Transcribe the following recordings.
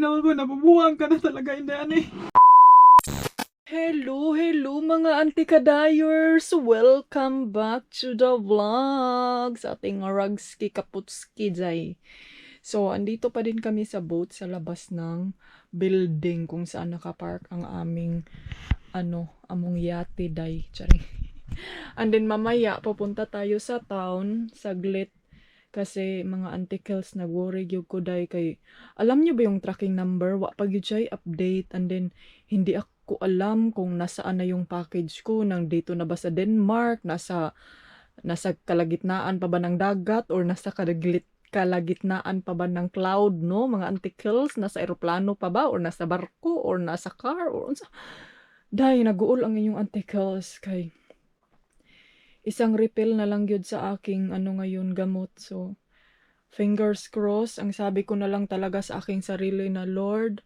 ginawa ko, nabubuhang ka na talaga, hindi ani. Hello mga antikadayers! Welcome back to the vlog sa ating Ragski Kaputski Jay. So, andito pa din kami sa boat sa labas ng building kung saan nakapark ang aming among yate day. Charing. And then mamaya, pupunta tayo sa town, saglit. Kasi mga antikels nag-worry gyud ko day kay alam niyo ba yung tracking number wa pa gyud siya update, and then hindi ako alam kung nasaan na yung package ko, nang dito na ba sa Denmark, nasa kalagitnaan pa ba ng dagat, or nasa kalagitnaan pa ba ng cloud, no mga antikels, nasa eroplano pa ba, or nasa barko, or nasa car, or unsa day naguol ang inyong antikels kay isang refill na lang yun sa aking ngayon gamot. So, fingers crossed. Ang sabi ko na lang talaga sa aking sarili na, Lord,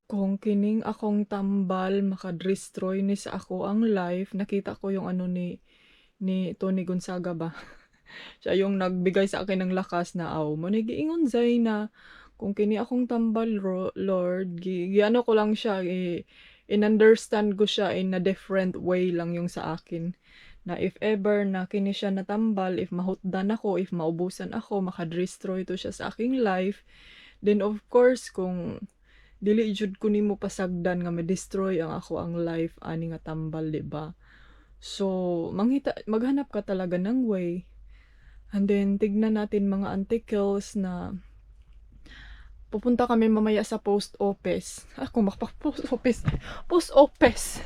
kung kining akong tambal, makadestroy ni sa ako ang life. Nakita ko yung ni Tony Gonzaga ba? Siya yung nagbigay sa akin ng lakas na, manigiingon zay na, kung kini akong tambal, Lord, giano ko lang siya, in-understand ko siya in a different way lang yung sa akin. Na if ever na kini siya natambal, if mahutdan ako, if maubusan ako, makadestroy to siya sa aking life, then of course, kung dili jud ko nimo pasagdan nga ma-destroy ang ako ang life, ani nga tambal, diba? So, maghanap ka talaga ng way. And then, tignan natin mga antikels na pupunta kami mamaya sa post office. Post office.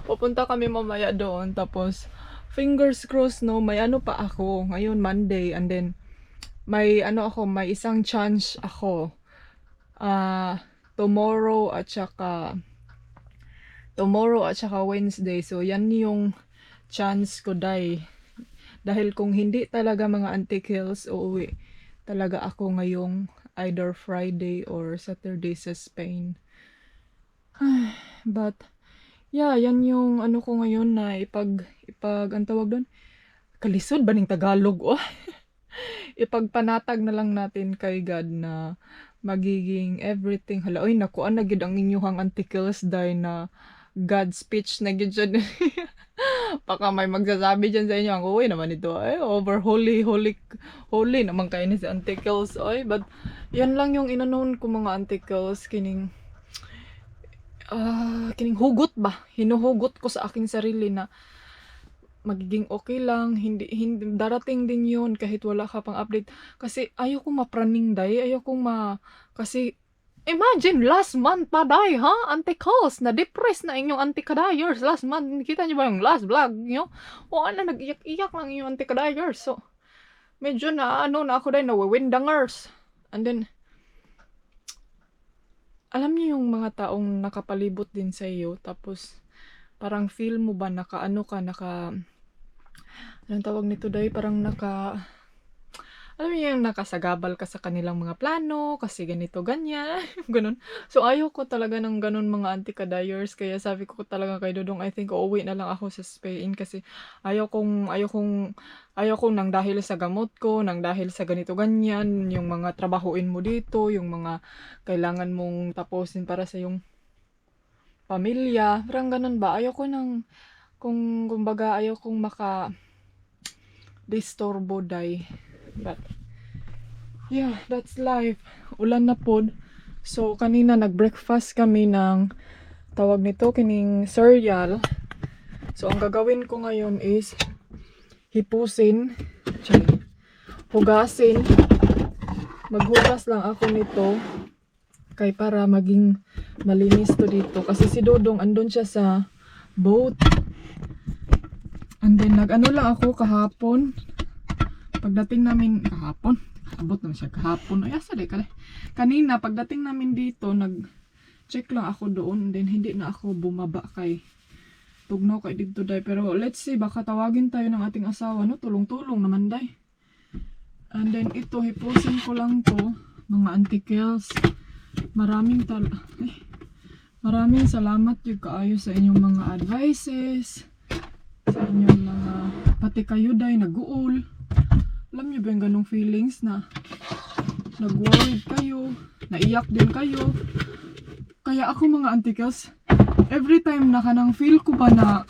Pupunta kami mamaya doon, tapos fingers crossed, no, may pa ako ngayon Monday, and then may may isang chance ako tomorrow at saka Wednesday. So yan yung chance ko dahil kung hindi talaga mga antikels, uuwi talaga ako ngayong either Friday or Saturday sa Spain. But yeah, yan yung ko ngayon na ang tawag doon, kalisod ba ning Tagalog? Ipagpanatag na lang natin kay God na magiging everything. Hala, oy, nakuan na gid ang inyong antikels day na God speech na gid dyan. Baka may magsasabi dyan sa inyo, ang uwi naman ito, over holy naman kayo ni si antikels. But yan lang yung inanon ko mga antikels, kining hugot ba? Hinuhugot ko sa aking sarili na magiging okay lang, hindi darating din yun kahit wala ka pang update. Kasi ayaw kong mapraning kasi imagine last month pa day, ha? Antikels, na-depress na inyong antikadayers last month. Kita niyo ba yung last vlog nyo? Nag-iyak-iyak lang yung antikadayers. So, medyo na ako na wawindangers. And then, alam niyo yung mga taong nakapalibot din sa iyo, tapos parang feel mo ba anong tawag nito parang alam niyo yung nakasagabal ka sa kanilang mga plano, kasi ganito, ganyan, ganun. So, ayaw ko talaga ng ganun mga antikadayers, kaya sabi ko talaga kay Dodong, I think uuwi na lang ako sa Spain, kasi ayaw kong nang dahil sa gamot ko, nang dahil sa ganito, ganyan, yung mga trabahuin mo dito, yung mga kailangan mong tapusin para sa yung pamilya, parang ganun ba, ayaw ko kumbaga, ayaw kong disturbo day. But yeah, that's life. Ulan na pod. So kanina nag-breakfast kami ng tawag nito kining cereal. So ang gagawin ko ngayon is hipusin, hugasin. Maghugas lang ako nito kay para maging malinis to dito, kasi si Dodong andun siya sa boat. And then lang ako kahapon. Pagdating namin kahapon, abot naman siya kahapon. Kanina pagdating namin dito, nag-check lang ako doon, then hindi na ako bumaba kay tugnaw kay dito day. Pero let's see, baka tawagin tayo ng ating asawa, no? Tulong-tulong naman day. And then ito, hipusin ko lang to, mga antikels. Maraming salamat yung kaayo sa inyong mga advices, sa inyong mga, pati kayo day nag-uol. Alam niyo ba yung ganong feelings na nag-worried kayo, naiyak din kayo. Kaya ako mga antikels, every time na kanang feel ko ba na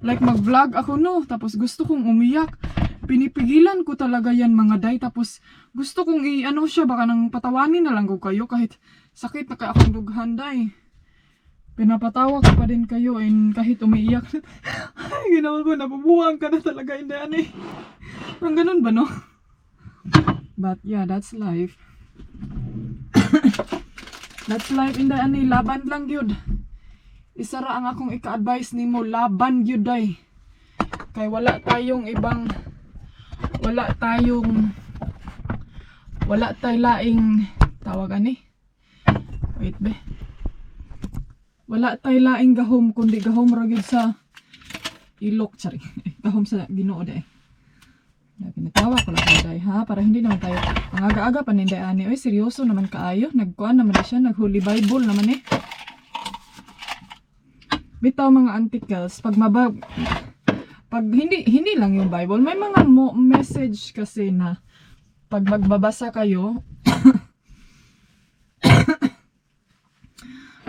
like mag-vlog ako no, tapos gusto kong umiyak, pinipigilan ko talaga yan mga day, tapos gusto kong i-ano siya, baka nang patawanin na lang ko kayo kahit sakit na kaya akong dughan day. Pinapatawa ko pa din kayo and kahit umiiyak. Ay, ginawa ko, nabubuhang ka na talaga, hindi ano eh. Parang ganun ba no? But yeah, that's life. That's life, hindi ano eh, laban lang yun. Isa ra ang akong ika-advise nimo, laban yun day. Kay wala tayong laing tawag ani. Wait be. Wala tay laing gahom kundi gahom ra gyud sa ilok tsari. Gahom sa Ginoo day. Pinatawa ko lang day ha, para hindi naman tayo ang aga-aga pa ninday ani. Oy, seryoso naman kaayo, nagkuan naman siya, naghuli Bible naman eh. Bitaw mga antikels, pag hindi lang yung Bible, may mga message kasi na pag magbabasa kayo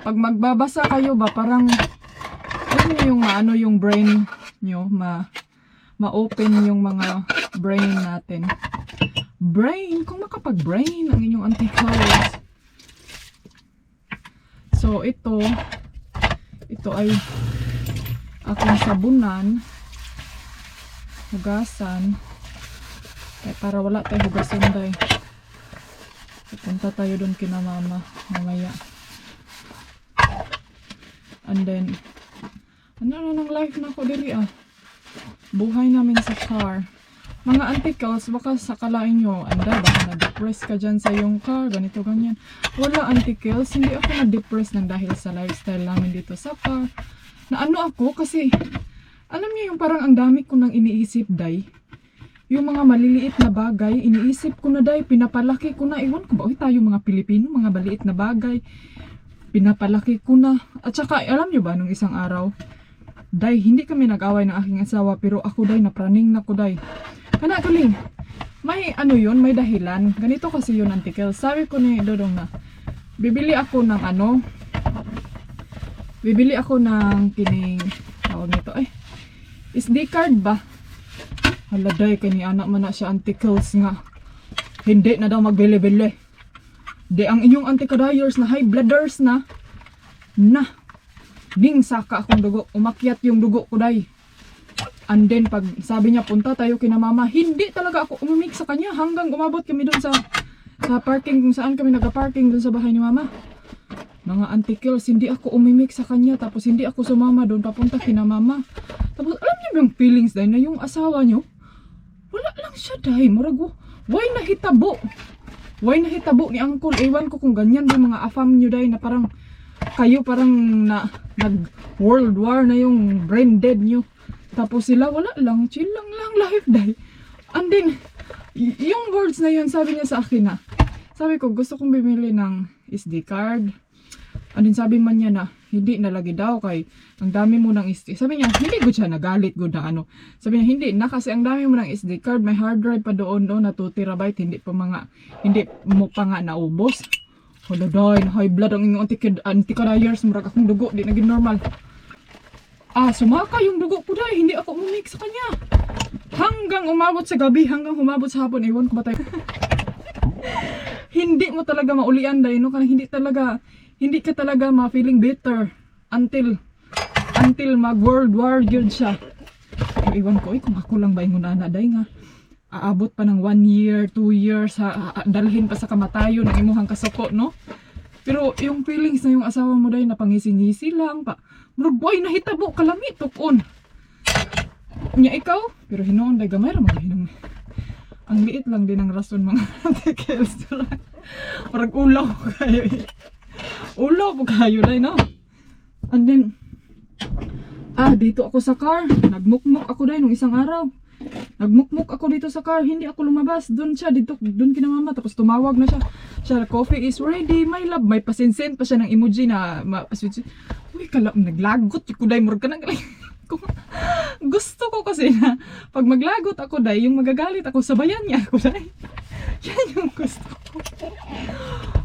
pag magbabasa kayo ba parang alam niyo yung maano yung brain nyo, ma-open yung mga brain natin. Brain, kung makapag-brain ang inyong antikels. So ito ay aking sabunan, hugasan, kaya para wala tayo hugasan day. Pupunta tayo doon kina mama mamaya. And then ano na ng life na ko diri buhay namin sa car. Mga antikels, baka sakalain nyo, anda, baka na-depress ka dyan sa yung car, ganito, ganyan. Wala antikels, hindi ako na-depress ng dahil sa lifestyle namin dito sa car. Na ano ako, kasi, alam niyo yung parang ang dami ko nang iniisip, day. Yung mga maliliit na bagay, iniisip ko na, day, pinapalaki ko na. Iwan ko ba, tayo mga Pilipino, mga maliit na bagay, pinapalaki ko na. At saka, alam niyo ba, nung isang araw, day, hindi kami nag-away ng aking asawa, pero ako, day, napraning na ko, day. Kana kaling, may ano yun, may dahilan. Ganito kasi yun antikel. Sabi ko ni Dodong na, bibili ako ng kining, tawag nito, SD card ba? Haladay, kani anak man na siya antikels nga. Hindi na daw magbili-bili. Di ang inyong antikadayers na high blooders na, ning saka akong dugo, umakyat yung dugo ko day. And then pag sabi niya punta tayo kina mama, hindi talaga ako umimik sa kanya hanggang umabot kami doon sa parking kung saan kami nagpa-parking doon sa bahay ni mama. Mga antikels, hindi ako umimik sa kanya, tapos hindi ako sumama doon papunta kina mama. Tapos alam niyo yung feelings dahil na yung asawa niyo, wala lang siya dahil murago, why nahitabo ni uncle, ewan ko kung ganyan yung mga afam niyo dahil na parang kayo parang nag world war na yung brain dead niyo. Tapos sila wala lang, chill lang life day. And then, yung words na yun, sabi niya sa akin na, sabi ko, gusto kong bumili ng SD card. And then sabi man niya na, hindi nalagi daw kay, ang dami mo ng SD. Sabi niya, hindi ko siya nagalit ko na ano. Sabi niya, hindi na kasi ang dami mo ng SD card, may hard drive pa doon na 2 terabyte, hindi mo pa nga naubos. Wala dahil, high blood ang inyong antikadayers, marag akong dugo, di naging normal. Sumaka yung dugo ko dahil, hindi ako umimik sa kanya. Hanggang umabot sa gabi, hanggang umabot sa hapon, iwan ko ba tayo? Hindi mo talaga maulian dahil, no? Hindi ka talaga ma-feeling bitter until mag world war yun siya. Iwan ko, kung ako lang ba yung unana dahil nga, aabot pa ng 1 year, 2 years, dalhin pa sa kamatayo ng imuhang kasuko, no? Pero yung feelings na yung asawa mo dahil napangisi-ngisi lang pa. Boy, nahitabo, kalami, tukon. Nya ikaw, pero hinoon dahil gamay ramang hinong. Ang liit lang din ang rason mga antikels. Parang ulaw po kayo eh. Ulaw po kayo dahil, no? And then, dito ako sa car. Nagmukmuk ako dahil nung isang araw. Nagmukmuk ako dito sa car, hindi ako lumabas. Doon kina mama, tapos tumawag na siya. Coffee is ready, my love. May pasinsend pa siya ng emoji na uy, naglagot ko dahil murag ka nang gusto ko kasi na pag maglagot ako dahil, yung magagalit ako, sabayan niya ako dahil. Yan yung gusto ko.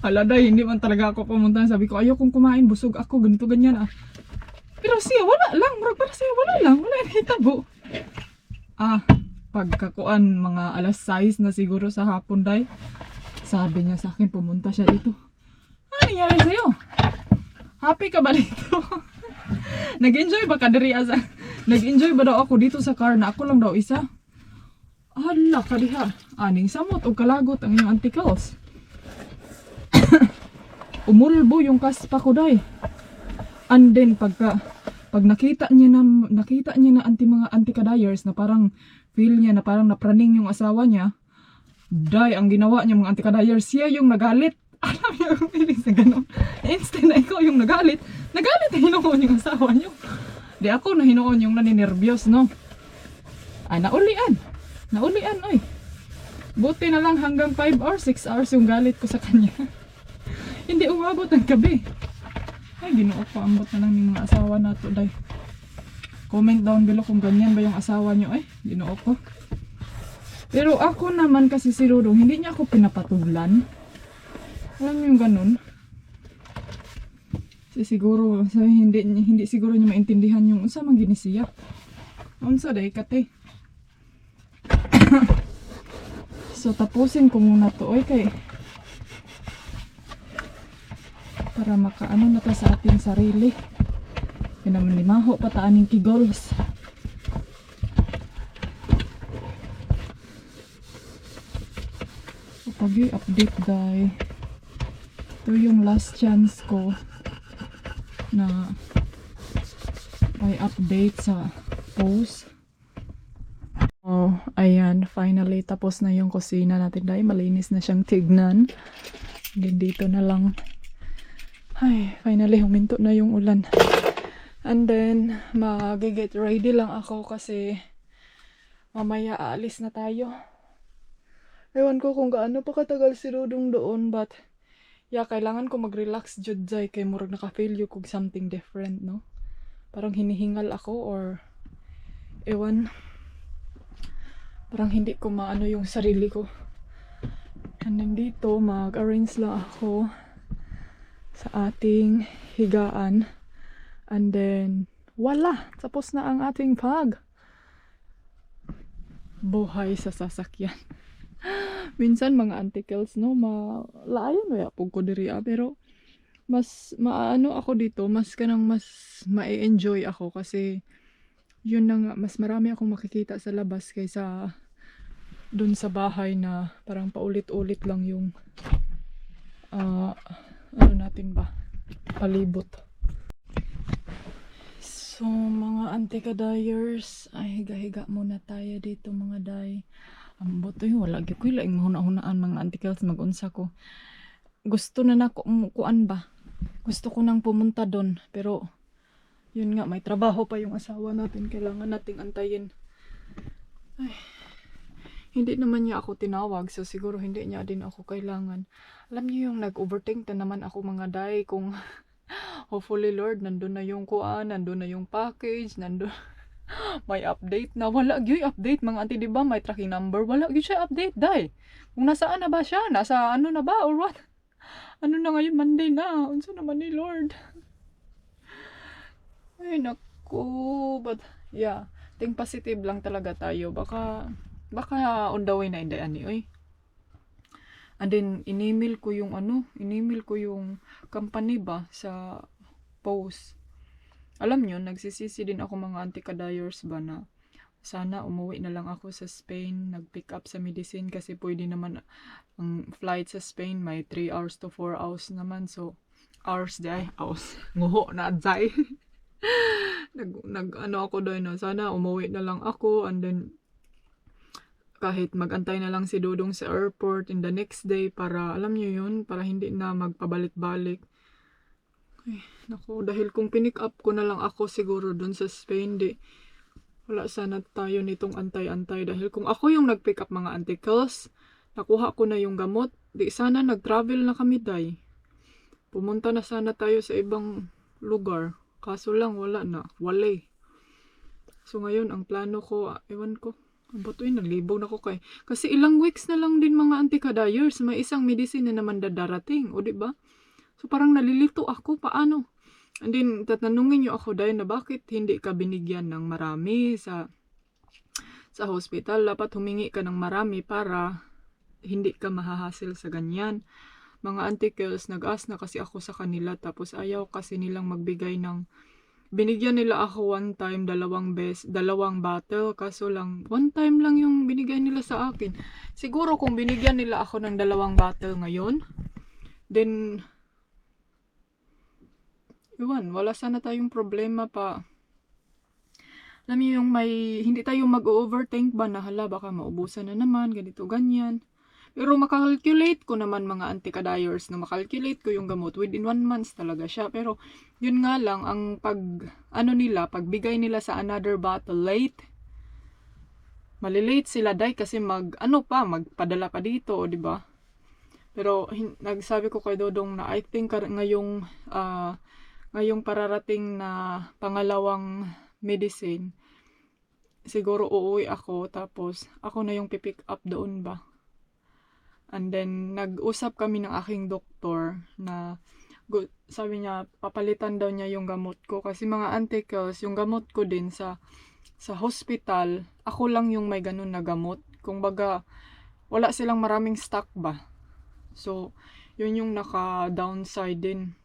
Ala day, hindi man talaga ako pumunta. Sabi ko, ayaw kong kumain, busog ako, ganito, ganyan ah. Pero siya, wala lang. Murag para siya, wala lang. Wala yung hitabo. Pagkakuan, mga alas 6 na siguro sa hapon day. Sabi niya sa akin, pumunta siya dito. Ano nangyari sa'yo? Happy ka ba dito? Nag-enjoy ba ka diri asa? Nag-enjoy ba daw ako dito sa car na ako lang daw isa? Hala ka diha. Aning samot o kalagot ang iyong antikals. Umulbo yung kaspa ko day. And then pag nakita niya na mga anti-kadayers na parang feel niya na parang napraning yung asawa niya, day ang ginawa niya mga anti-kadayers, siya yung nagalit. Alam niyo yung feeling sa gano'n. Instead na ikaw yung nagalit na hinuon yung asawa niyo. Di ako na hinuon yung naninervyos, no? Naulian, oy. Buti na lang hanggang 5 hours, 6 hours yung galit ko sa kanya. Hindi umabot ang gabi. Ay, Ginoo ko, ambot na lang yung mga asawa nato, day. Comment down below kung ganyan ba yung asawa nyo, ay. Ginoo ko. Pero ako naman kasi si Rudong, hindi niya ako pinapatulan. Alam niyo yung ganun? Kasi siguro, hindi siguro niya maintindihan yung unsa man ginisiya. Unsa day kate. So tapusin ko muna to, oy, kay para makaano na ta sa ating sarili. Kaya naman limaho pataaning kigols. Kapag i-update day, ito yung last chance ko na may update sa post. Oh, ayan, finally tapos na yung kusina natin day. Malinis na siyang tignan. Then dito na lang. Ay, finally huminto na yung ulan. And then mag-get ready lang ako kasi mamaya aalis na tayo. Ewan ko kung gaano pa katagal si Rudong doon, but yeah, kailangan ko mag-relax jud jay kay murag naka-feel yung kung something different, no? Parang hinihingal ako or ewan. Parang hindi ko maano yung sarili ko. And then dito mag-arrange lang ako sa ating higaan. And then wala, tapos na ang ating buhay sa sasakyan. Minsan mga antikels, no, malayan wala pug ko diri, pero mas maano ako dito, mas ma-enjoy ako kasi yun na nga, mas marami akong makikita sa labas kaysa dun sa bahay na parang paulit-ulit lang yung ano natin ba, palibot. So mga antikadayers, ay higa-higa muna tayo dito mga day. Ambot to yun, wala ko yung mahuna-hunaan mga antikels, mag-unsa ko. Gusto na kuan ba? Gusto ko nang pumunta doon, pero yun nga, may trabaho pa yung asawa natin, kailangan nating antayin. Ay, hindi naman niya ako tinawag, so siguro hindi niya din ako kailangan. Alam niyo yung nag-overthink na naman ako mga day kung hopefully Lord, nandun na yung kuan, nandun na yung package, nandun may update na. Wala gyud update mga auntie, diba? May tracking number, wala gyud siya update day. Kung nasaan na ba siya? Nasa ano na ba or what? Ano na ngayon, Monday na. Unsa naman ni Lord? Ay naku, but yeah, think positive lang talaga tayo. Baka on the way na inday ani oy. And then in-email ko yung company ba sa post. Alam nyo, nagsisisi din ako mga antikadayers ba na sana umuwi na lang ako sa Spain, nag-pick up sa medicine kasi pwede naman ang flight sa Spain may 3 hours to 4 hours naman. So, hours nguho na adzay. Ano ako doon, no? Sana umuwi na lang ako and then kahit magantay na lang si Dudong sa airport in the next day para, alam nyo yun, para hindi na magpabalik-balik. Ay, naku, dahil kung pinick up ko na lang ako siguro dun sa Spain, wala sana tayo nitong antay-antay. Dahil kung ako yung nag-pick up mga antikels, nakuha ko na yung gamot, di sana nag-travel na kami day. Pumunta na sana tayo sa ibang lugar. Kaso lang wala na, walay. So ngayon, ang plano ko, ewan ko, Batoy, naglibog na ko kay. Kasi ilang weeks na lang din mga anti-kadayers. May isang medicine na naman dadarating. O, diba? So, parang nalilito ako. Paano? And then, tatanungin nyo ako dahil na bakit hindi ka binigyan ng marami sa hospital. Dapat humingi ka ng marami para hindi ka mahahasil sa ganyan. Mga anti-kills, nag-ask na kasi ako sa kanila. Tapos, ayaw kasi nilang magbigay ng binigyan nila ako one time, dalawang bottle, kaso lang, one time lang yung binigay nila sa akin. Siguro kung binigyan nila ako ng 2 bottle ngayon, then, iwan, wala sana tayong problema pa. Alam niyo yung hindi tayo mag-overthink ba na hala, baka maubusan na naman, ganito, ganyan. Pero makalculate ko naman mga anti-kadayers na makalculate ko yung gamot within 1 month talaga siya. Pero yun nga lang ang pagbigay nila sa another bottle late. Malilate sila dahil kasi magpadala pa dito, di ba? Pero nagsabi ko kay Dodong na I think ngayong pararating na pangalawang medicine, siguro uuwi ako tapos ako na yung pipick up doon ba. And then, nag-usap kami ng aking doktor na sabi niya, papalitan daw niya yung gamot ko. Kasi mga anti-kills, yung gamot ko din sa hospital, ako lang yung may ganun na gamot. Kung baga, wala silang maraming stock ba. So, yun yung naka-downside din.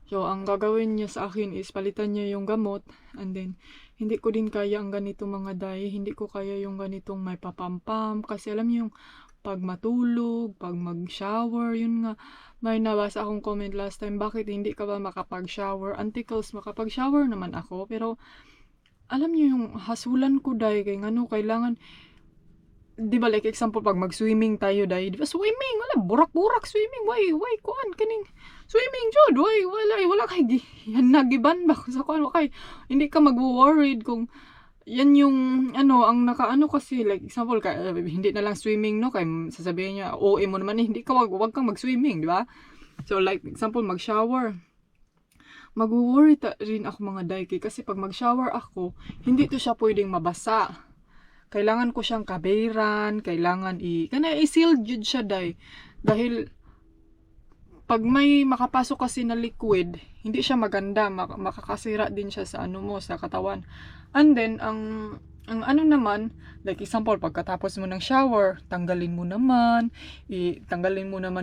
So, ang gagawin niya sa akin is palitan niya yung gamot. And then, hindi ko din kaya ang ganito mga day. Hindi ko kaya yung ganitong may papampam. Kasi alam niyo yung pag matulog, pag mag-shower, yun nga, may nabasa akong comment last time, bakit hindi ka ba makapag-shower? Anticles, makapag-shower naman ako, pero alam niyo yung hasulan ko dahil kay ngano, kailangan, di ba like example, pag mag-swimming tayo dahil, di ba swimming, wala, burak-burak swimming, why, kuan, kaning, swimming jud, wala kay, yan nagiban ba, sa kuan, kay, hindi ka mag-worried kung, yan yung ang nakaano kasi like example hindi na lang swimming no kay sasabihin niya OA mo naman hindi ka wag kang mag-swimming, di ba? So like example mag-shower. Mag-worry rin ako mga daiki kasi pag mag-shower ako, hindi to siya pwedeng mabasa. Kailangan ko siyang kaberan, kailangan i-sealed jud siya dahil pag may makapasok kasi na liquid, hindi siya maganda, makakasira din siya sa sa katawan. And then, ang naman, like example, pagkatapos mo ng shower, tanggalin mo naman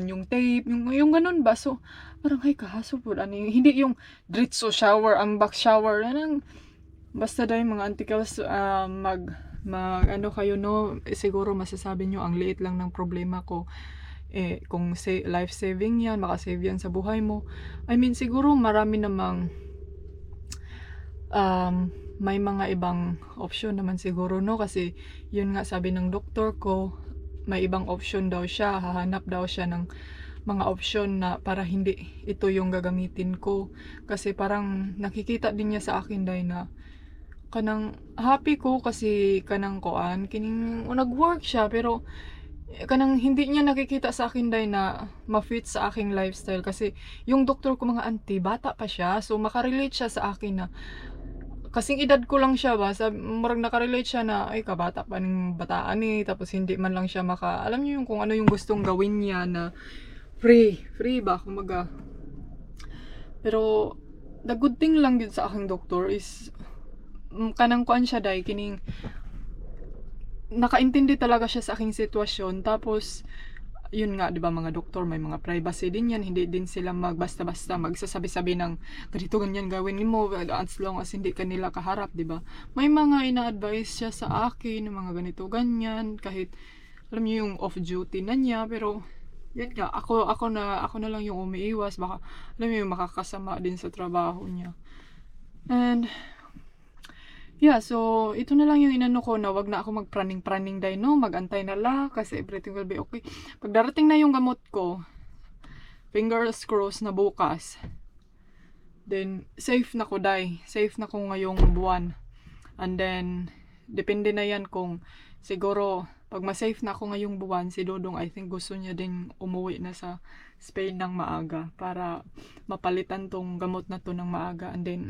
yung tape, yung ganun ba? So, parang, ay, kahaso po, hindi yung diretso shower, ang back shower, basta dahil mga anticals, kayo, no, siguro masasabi nyo, ang liit lang ng problema ko, kung life saving yan, makasave yan sa buhay mo. I mean, siguro marami namang may mga ibang option naman siguro, no? Kasi yun nga sabi ng doktor ko, may ibang option daw siya, hahanap daw siya ng mga option na para hindi ito yung gagamitin ko. Kasi parang nakikita din niya sa akin dahil na kanang happy ko kasi kanang koan, kining nag-work siya pero kanang hindi niya nakikita sa akin dahil na ma-fit sa aking lifestyle kasi yung doktor ko mga auntie, bata pa siya, so makarelate siya sa akin na kasing edad ko lang siya ba, murag nakarelate siya na ay kabata pa ng bataan tapos hindi man lang siya alam niyo yung kung ano yung gustong gawin niya na free ba kumaga. Pero the good thing lang yun sa aking doktor is kanang kuan siya dahil kining nakaintindi talaga siya sa aking sitwasyon. Tapos yun nga, di ba mga doktor, may mga privacy din yan. Hindi din sila basta-basta magsasabi-sabi ng ganito ganyan gawin mo as long as hindi kanila kaharap, di ba? May mga ina-advise siya sa akin ng mga ganito ganyan kahit alam niyo yung off duty na niya, pero yan nga, ako na lang yung umiiwas, baka alam niyo yung makakasama din sa trabaho niya. And yeah, so ito na lang yung inano ko na wag na ako magpraning-praning dahil no, magantay na lang kasi everything will be okay. Pag darating na yung gamot ko, fingers crossed na bukas, then safe na ko dahil. Safe na ko ngayong buwan. And then, depende na yan kung siguro, pag ma-safe na ako ngayong buwan, si Dodong I think gusto niya din umuwi na sa Spain ng maaga para mapalitan tong gamot na to ng maaga. And then,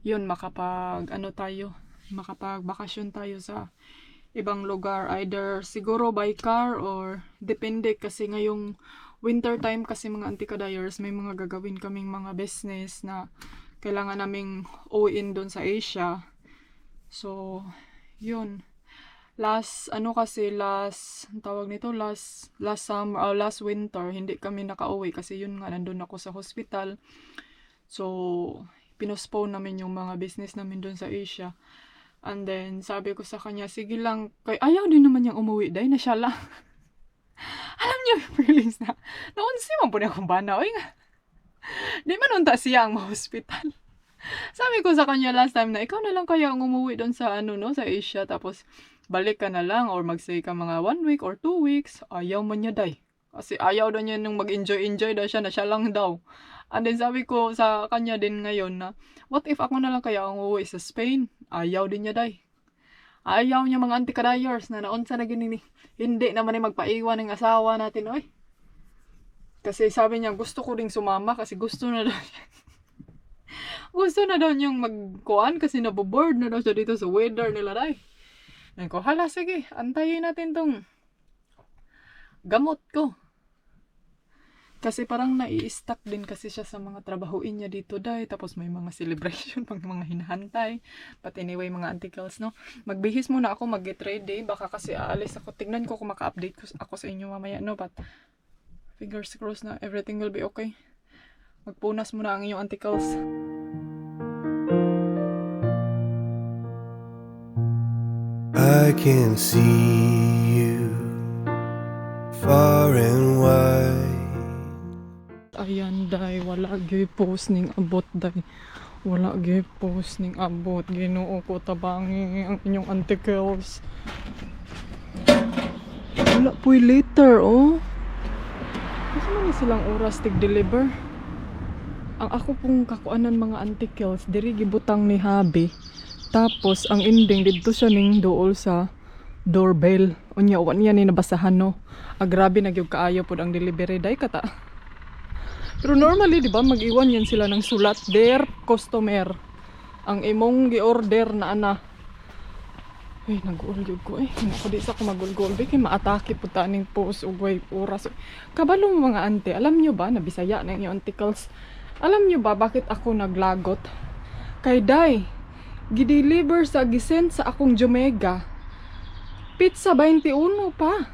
yun, makapag tayo, makapagbakasyon tayo sa ibang lugar, either siguro by car or depende kasi ngayong winter time kasi mga antikadayers, may mga gagawin kaming mga business na kailangan naming uwiin doon sa Asia. So, yun. Last tawag nito, last summer, last winter, hindi kami nakauwi kasi yun nga, nandun ako sa hospital. So, pinospone namin yung mga business namin doon sa Asia. And then, sabi ko sa kanya, sige lang, kay ayaw din naman niyang umuwi, dahil na siya lang. Alam niyo yung feelings na, naunsi man po na akong bana, oy nga. Di man unta siya ang ma-hospital. Sabi ko sa kanya last time na, ikaw na lang kaya ang umuwi doon sa sa Asia, tapos balik ka na lang or mag-stay ka mga 1 week or 2 weeks. Ayaw man niya, day. Kasi ayaw daw niya nung mag-enjoy daw siya na siya lang daw. And then sabi ko sa kanya din ngayon na, what if ako na lang kaya ang uuwi sa Spain? Ayaw din niya, day. Ayaw niya mga antikadayers na naunsa na ginini. Hindi naman ay magpaiwan ng asawa natin, oy. Kasi sabi niya, gusto ko ring sumama kasi gusto na daw niya. Gusto na daw niyang magkuhan kasi naboboard na daw siya dito sa weather nila, day. Yan ko, hala, sige, antayin natin tong gamot ko. Kasi parang nai-stuck din kasi siya sa mga trabahuin niya dito, day. Tapos may mga celebration, mga hinahantay. But anyway, mga antikals, no? Magbihis muna ako, mag-get ready. Baka kasi aalis ako. Tignan ko kung maka-update ako sa inyo mamaya, no? But fingers crossed na everything will be okay. Magpunas muna ang inyong antikals. I can see you far and wide. Ayan, day, wala gyud post ning abot, day. Wala gyud post ning abot. Ginoo ko tabangi ang inyong antikals. Wala po'y later, oh. Kasi man silang oras tig-deliver. Ang ako pong kakuanan mga antikals, diri gibutang ni Habi. Tapos, ang ending, dito siya ning dool sa doorbell. Unya, uwan niya ni nabasahan, no? Grabe, nagyog kaayo po ang delivery, day kata. Pero normally, di ba, mag-iwan yan sila ng sulat. Dear customer, ang imong gi-order na ana. Ay, nag-uulog ko eh. Ako di sa ko mag-ulgol. Kaya maatake po taning post ugay oras. Kabalo mo mga ante, alam nyo ba, nabisaya na yung antikals. Alam nyo ba, bakit ako naglagot? Kay day, gideliver sa gisend sa akong Jomega. Pizza 21 pa.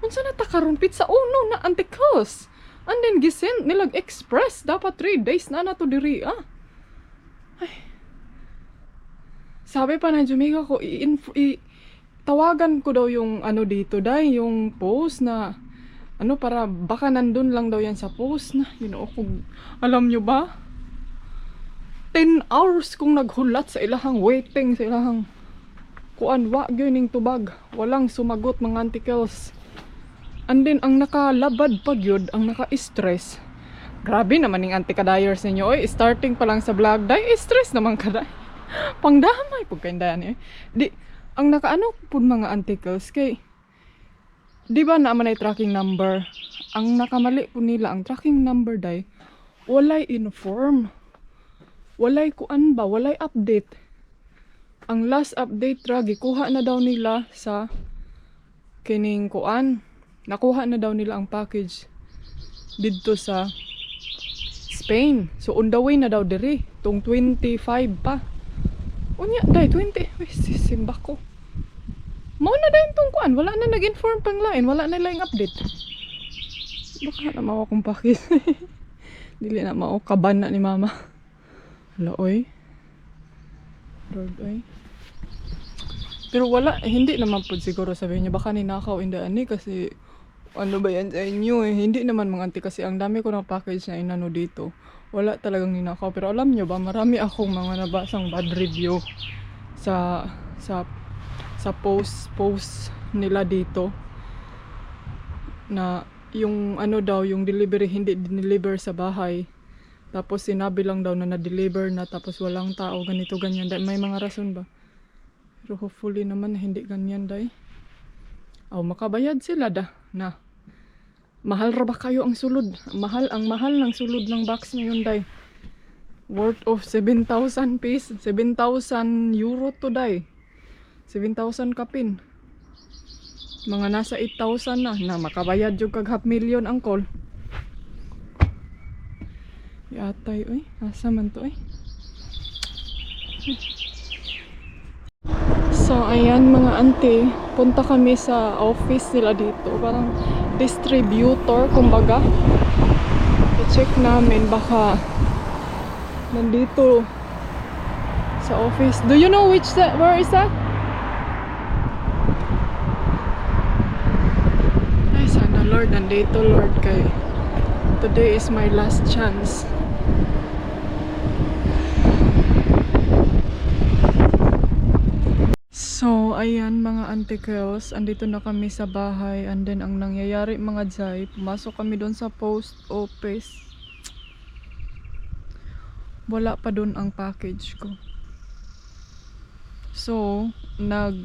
Unsa na ta karon pizza 1 na antikals. And then gisend nilag express dapat 3 days na nato diri ah. Ay. Sabi pa na Jomega ko tawagan ko daw yung dito day, yung post na para baka nandun lang daw yan sa post na kung alam nyo ba? 10 hours kong naghulat sa ilahang waiting, sa ilahang wa gyuning tubag. Walang sumagot mga antikals. And then, ang nakalabad pag yun, ang naka-stress. Grabe naman yung antikadayers ninyo. Oy, starting pa lang sa vlog, day, stress naman ka, day. Pangdamay po kayo dayan eh. Di, ang nakaano po mga antikals, kay, di ba naman ay tracking number? Ang nakamali po nila, ang tracking number, day, walay inform. Walay kuan ba, walay update. Ang last update ra gikuha na daw nila sa kining kuan. Nakuha na daw nila ang package dito sa Spain. So on the way na daw diri, tong 25 pa. Unya dai 20, simba ko. Mao na dayon tong kuan, wala na nag-inform pang line, wala na lang update. Baka na mao akong package. Dili na mao kaban na ni mama. Hala, oy. Lord, oy. Pero wala, hindi naman po siguro sabihin niya, baka ninakaw indaan kasi ano ba yan sa inyo eh. Hindi naman mga auntie kasi ang dami ko ng package na inano dito. Wala talagang ninakaw. Pero alam nyo ba, marami akong mga nabasang bad review sa post nila dito. Na yung yung delivery hindi dineliver sa bahay. Tapos sinabi lang daw na na-deliver na tapos walang tao, ganito, ganyan. May mga rason ba? Pero hopefully naman hindi ganyan, day. Makabayad sila na. Mahal ra ba kayo ang sulod? Ang mahal ng sulod ng box na yun, day. Worth of 7,000 pesos. 7,000 euro to day. 7,000 kapin. Mga nasa 8,000 na makabayad yung kag half million angkol. Yatay, oy. Asa man to, oy. So, ayan mga auntie. Punta kami sa office nila dito. Parang distributor, kumbaga. I-check namin baka nandito sa office. Do you know where is that? Ay, sana Lord, nandito Lord kay today is my last chance. So, ayan mga antikels, andito na kami sa bahay, and then ang nangyayari mga jay, pumasok kami doon sa post office. Wala pa doon ang package ko. So,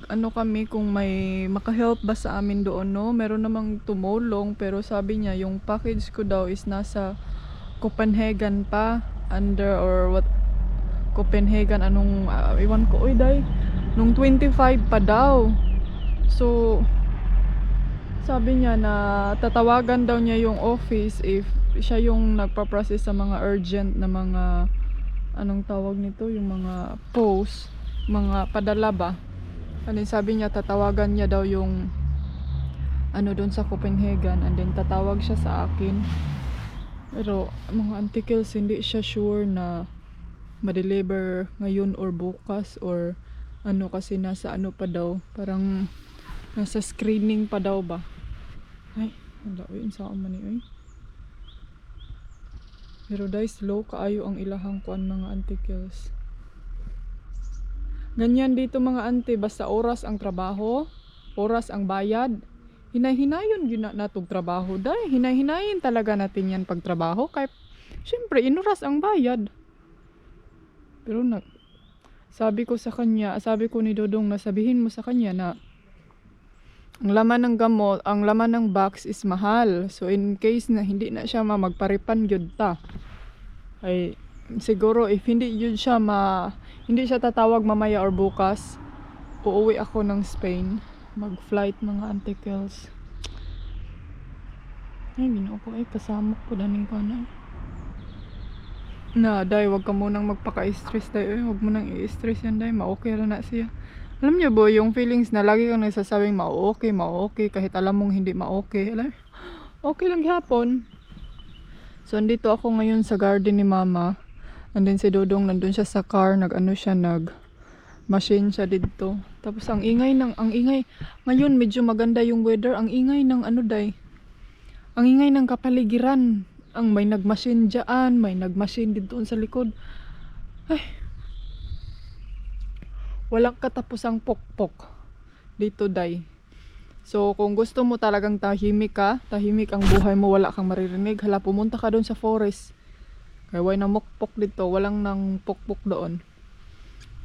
ano kami kung may makahelp ba sa amin doon, no? Meron namang tumulong, pero sabi niya yung package ko daw is nasa Copenhagen pa, under or what, Copenhagen, anong, iwan ko, oy day, nung 25 pa daw. So, sabi niya na tatawagan daw niya yung office if siya yung nagpa-process sa mga urgent na mga, anong tawag nito, yung mga post, mga padala ba. And then sabi niya tatawagan niya daw yung ano doon sa Copenhagen, and then tatawag siya sa akin. Pero mga antikels, hindi siya sure na ma-deliver ngayon or bukas or ano, kasi nasa ano pa daw, parang nasa screening pa daw ba. Ay, wala, yun sa man ni. Pero dahil slow kaayo ang ilahang kuan mga antikels. Ganyan dito mga ante, basta oras ang trabaho, oras ang bayad. Hinay-hinayon yun na natong trabaho dahil hinay-hinayin talaga natin yan pagtrabaho, kaya syempre inuras ang bayad. Pero sabi ko sa kanya, sabi ko ni Dodong na sabihin mo sa kanya na ang laman ng gamot, ang laman ng box is mahal. So in case na hindi na siya magparipan yun ta, ay siguro if hindi yun siya hindi siya tatawag mamaya or bukas, uuwi ako ng Spain, mag-flight mga antikels. Ay, ginoo ko ay kasama ko daning kana. Na, day, wag ka munang magpaka-stress, day. Wag mo nang i-stress yan, day. Ma-okay ra na siya. Alam niyo ba, yung feelings na lagi kang nagsasabing ma-okay, kahit alam mong hindi ma-okay. Alam, okay lang hapon. So, andito ako ngayon sa garden ni Mama. And then si Dodong, nandun siya sa car, machine siya dito. Tapos ang ingay, ngayon medyo maganda yung weather, ang ingay ng day. Ang ingay ng kapaligiran. Ang may nagmachine dyan, may nagmachine dito sa likod. Ay, walang katapusang pokpok dito, day. So, kung gusto mo talagang tahimik ang buhay mo, wala kang maririnig, hala, pumunta ka doon sa forest. Kaya why na mokpok dito, walang nang pokpok doon.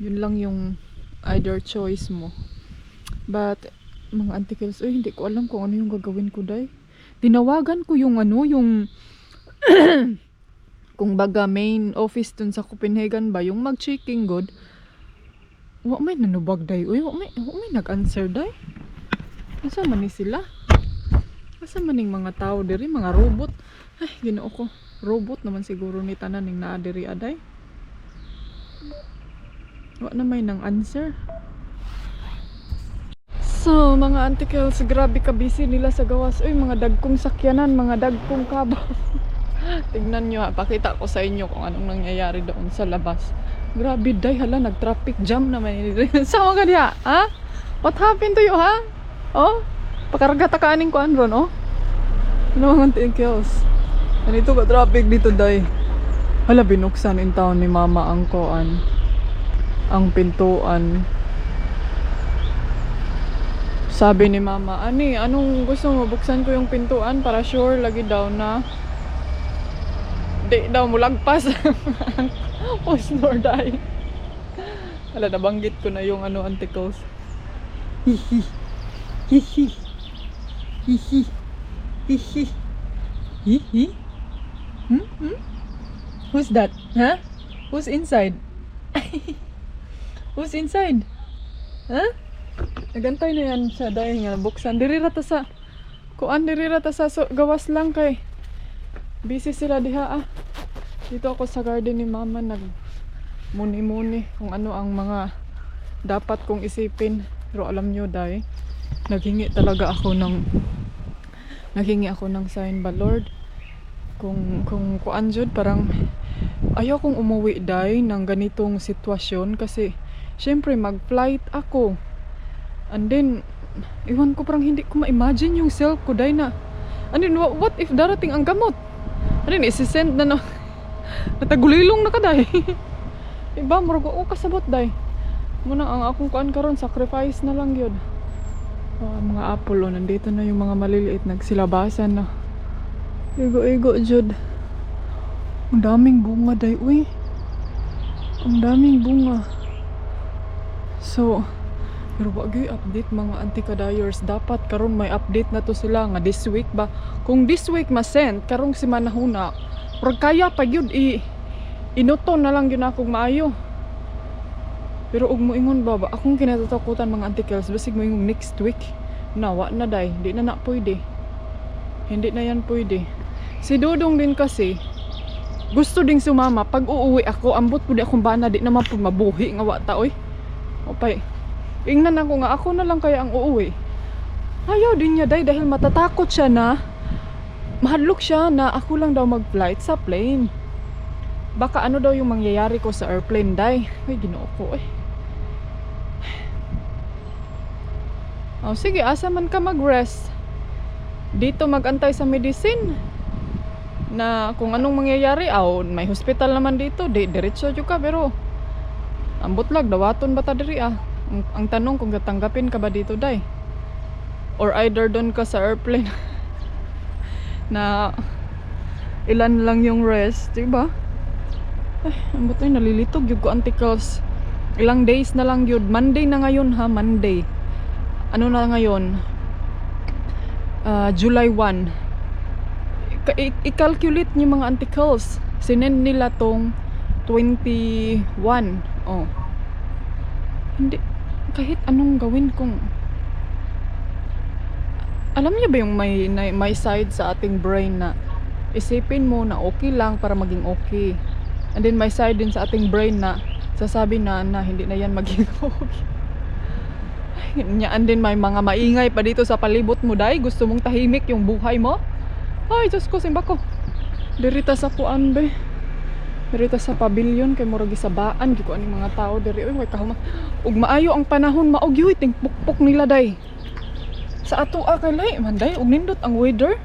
Yun lang yung either choice mo. But, mga antikels, hindi ko alam kung ano yung gagawin ko, day. Tinawagan ko yung kung baga main office dun sa Copenhagen ba, yung mag-checking good. Wa may nanubag day. Uy, wa may nag-answer day. Asa man ni sila? Asa man ning mga tao diri, mga robot. Ay, ginoo ko. Robot naman siguro ni tanan ning naa diri aday. Wa na may nang answer. So, mga antikels, grabe ka busy nila sa gawas. Uy, mga dagkong sakyanan, mga dagkong kaba. Tignan nyo ha, pakita ko sa inyo kung anong nangyayari doon sa labas. Grabe day, hala, nag-traffic jam naman. Sama ka diya, ha? What happened to you, ha? Oh? Pakarga takaaning ko anron, oh? Ano mga antikels? Ganito ka traffic dito day. Hala, binuksan in town ni Mama ang koan, ang pintuan. Sabi ni Mama, anong gusto mo? Buksan ko yung pintuan para sure lagi daw na di daw mulagpas. Post nor die. Hala, nabanggit ko na yung antikels. Hihi. Hihi. Hihi. Hihi. Hihi. Who's that? Huh? Who's inside? Who's inside? Huh? Nagantay na yan siya dahil nga buksan. Diri ra ta sa gawas lang kay busy sila diha. Dito ako sa garden ni mama nag muni-muni kung ano ang mga dapat kong isipin. Pero alam nyo dahil naghingi ako ng sign ba Lord. Kung kuan jud parang ayaw kong umuwi dahil ng ganitong sitwasyon kasi syempre mag-flight ako. And then iwan ko parang hindi ko ma-imagine yung self ko dahil na and then what if darating ang gamot? And then isi-send na natagulilong na ka dahil. Iba murag o kasabot dahil. Muna ang akong kuan karon sacrifice na lang yun. Mga apple nandito na yung mga maliliit nagsilabasan na. Igo jud. Ang daming bunga day uy. Ang daming bunga. So pero wag gyud update mga anti-kadayers. Dapat karon may update na to sila nga this week ba. Kung this week ma-send karong semana huna, pag kaya pa gyud inuton na lang yun akong maayo. Pero ug moingon ba akong kinatatakutan mga antikels basig moingong next week. Nawa na day, di na pwede. Hindi na yan pwede. Si Dudong din kasi gusto ding sumama pag uuwi ako, ambot pud akong bana di naman pud mabuhi nga wa ta oy. Opay. Ingnan ako nga ako na lang kaya ang uuwi. Ayaw din niya day dahil matatakot siya na mahadlok siya na ako lang daw mag-flight sa plane. Baka ano daw yung mangyayari ko sa airplane day. Ay ginoo ko eh. Oh, sige, asa man ka mag-rest. Dito magantay sa medicine. Na kung anong mangyayari, may hospital naman dito. Diretso jud ka pero ambot lag dawaton ba ta diri ah. Ang tanong kung tatanggapin ka ba dito day. Or either doon ka sa airplane. Na ilan lang yung rest, diba? Ay, ambot na nalilitog yung ko antikels. Ilang days na lang yun. Monday na ngayon ha, Monday. Ano na ngayon? July 1. I-calculate niyo mga antikels. Sinend nila tong 21. Oh. Hindi, kahit anong gawin kong alam niyo ba yung may side sa ating brain na isipin mo na okay lang para maging okay. And then may side din sa ating brain na sasabi na hindi na yan maging okay. And then may mga maingay pa dito sa palibot mo dahil gusto mong tahimik yung buhay mo. Ay, Diyos ko, simba ko. Dirita sa kuan be. Dirita sa pavilion kay murag gisabaan giko aning mga tao diri. Uy, way kahuma. Ug maayo ang panahon maog yoy ting pukpok nila day. Sa ato kay lay man day ug nindot ang weather.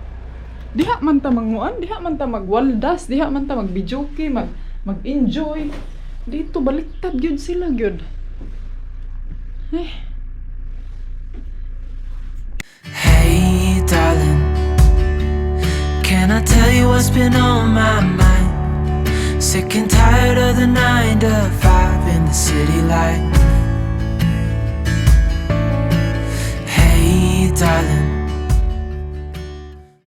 Diha man ta manguan, diha man ta magwaldas, diha man ta magbijoke, mag-enjoy. Dito baliktad gyud sila gyud. Hey darling, can I tell you what's been on my mind? Sick and tired of the 9 to 5 in the city life. Hey darling,